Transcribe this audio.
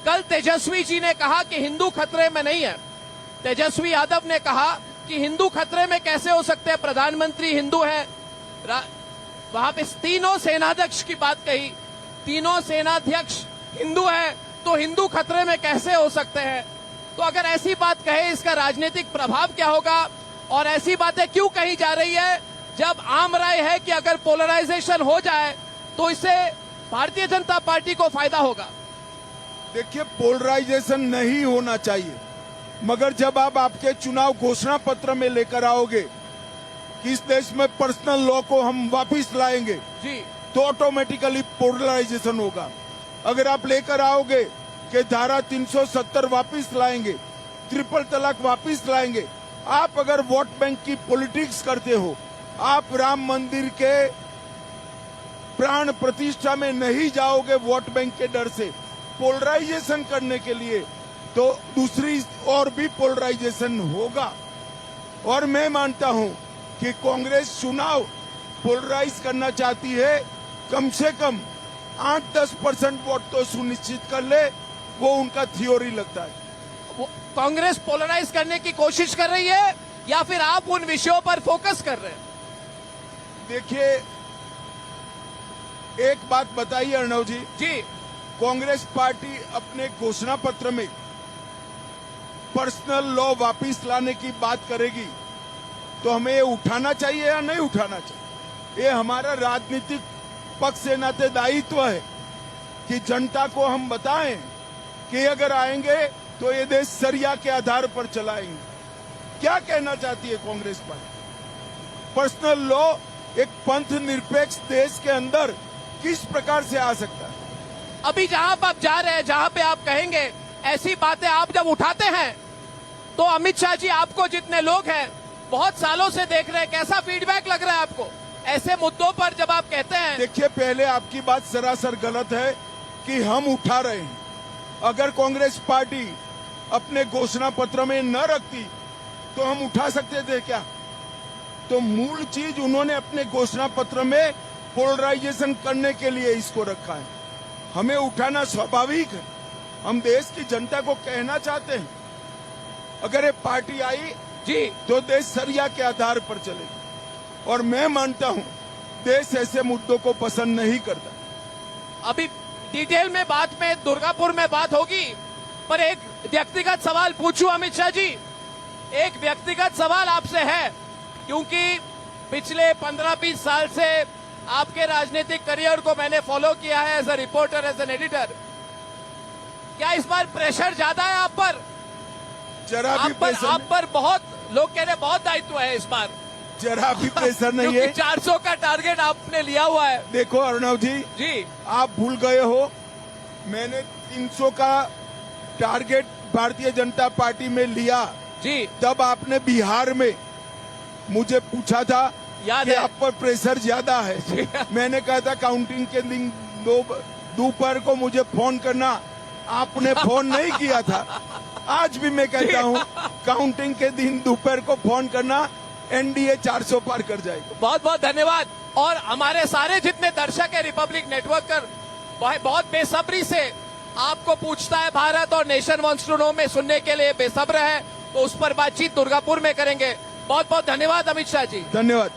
कल तेजस्वी जी ने कहा कि हिंदू खतरे में नहीं है। तेजस्वी यादव ने कहा कि हिंदू खतरे में कैसे हो सकते हैं, प्रधानमंत्री हिंदू है। वहां पे तीनों सेनाध्यक्ष की बात कही, तीनों सेनाध्यक्ष हिंदू है तो हिंदू खतरे में कैसे हो सकते हैं। तो अगर ऐसी बात कहे, इसका राजनीतिक प्रभाव क्या होगा और ऐसी बातें क्यों कही जा रही है, जब आम राय है कि अगर पोलराइजेशन हो जाए तो इससे भारतीय जनता पार्टी को फायदा होगा। देखिए, पोलराइजेशन नहीं होना चाहिए, मगर जब आप आपके चुनाव घोषणा पत्र में लेकर आओगे कि इस देश में पर्सनल लॉ को हम वापस लाएंगे जी, तो ऑटोमेटिकली पोलराइजेशन होगा। अगर आप लेकर आओगे कि धारा 370 वापस लाएंगे, ट्रिपल तलाक वापस लाएंगे, आप अगर वोट बैंक की पॉलिटिक्स करते हो, आप राम मंदिर के प्राण प्रतिष्ठा में नहीं जाओगे वोट बैंक के डर से, पोलराइजेशन करने के लिए, तो दूसरी और भी पोलराइजेशन होगा। और मैं मानता हूं कि कांग्रेस चुनाव पोलराइज करना चाहती है, कम से कम 8-10% वोट तो सुनिश्चित कर ले, वो उनका थ्योरी लगता है। कांग्रेस पोलराइज करने की कोशिश कर रही है या फिर आप उन विषयों पर फोकस कर रहे हैं? देखिए, एक बात बताइए अर्णव जी, कांग्रेस पार्टी अपने घोषणा पत्र में पर्सनल लॉ वापस लाने की बात करेगी तो हमें ये उठाना चाहिए या नहीं उठाना चाहिए? ये हमारा राजनीतिक पक्ष से नाते दायित्व है कि जनता को हम बताएं कि अगर आएंगे तो ये देश सरिया के आधार पर चलाएंगे। क्या कहना चाहती है कांग्रेस पार्टी? पर्सनल लॉ एक पंथ निरपेक्ष देश के अंदर किस प्रकार से आ सकता है? अभी जहां पर आप जा रहे हैं, जहां पे आप कहेंगे ऐसी बातें आप जब उठाते हैं तो अमित शाह जी, आपको जितने लोग हैं बहुत सालों से देख रहे हैं, कैसा फीडबैक लग रहा है आपको ऐसे मुद्दों पर जब आप कहते हैं? देखिए, पहले आपकी बात सरासर गलत है कि हम उठा रहे हैं। अगर कांग्रेस पार्टी अपने घोषणा पत्र में न रखती तो हम उठा सकते थे क्या? तो मूल चीज उन्होंने अपने घोषणा पत्र में पोलराइजेशन करने के लिए इसको रखा है। हमें उठाना स्वाभाविक है, हम देश की जनता को कहना चाहते हैं अगर ये पार्टी आई जी तो देश सरिया के आधार पर चलेगी, और मैं मानता हूं देश ऐसे मुद्दों को पसंद नहीं करता। अभी डिटेल में बात में दुर्गापुर में बात होगी, पर एक व्यक्तिगत सवाल पूछूं अमित शाह जी, एक व्यक्तिगत सवाल आपसे है, क्योंकि पिछले 15-20 साल से आपके राजनीतिक करियर को मैंने फॉलो किया है as a reporter, as an editor. क्या इस बार प्रेशर ज्यादा है आप पर? जरा भी प्रेशर आप पर बहुत लोग कह रहे बहुत दायित्व है इस बार। जरा भी प्रेशर नहीं है। 400 का टारगेट आपने लिया हुआ है। देखो अर्णव जी, आप भूल गए हो, मैंने 300 का टारगेट भारतीय जनता पार्टी में लिया जी, तब आपने बिहार में मुझे पूछा था कि आप पर प्रेशर ज्यादा है। मैंने कहा था काउंटिंग के दिन दोपहर को मुझे फोन करना, आपने फोन नहीं किया था। आज भी मैं कहता हूं काउंटिंग के दिन दोपहर को फोन करना, एनडीए 400 पार कर जाएगी। बहुत बहुत धन्यवाद। और हमारे सारे जितने दर्शक है रिपब्लिक नेटवर्क पर बहुत बेसब्री से आपको पूछता है, भारत और नेशन वांट्स टू नो में सुनने के लिए बेसब्र है, तो उस पर बातचीत दुर्गापुर में करेंगे। बहुत बहुत धन्यवाद अमित शाह जी। धन्यवाद।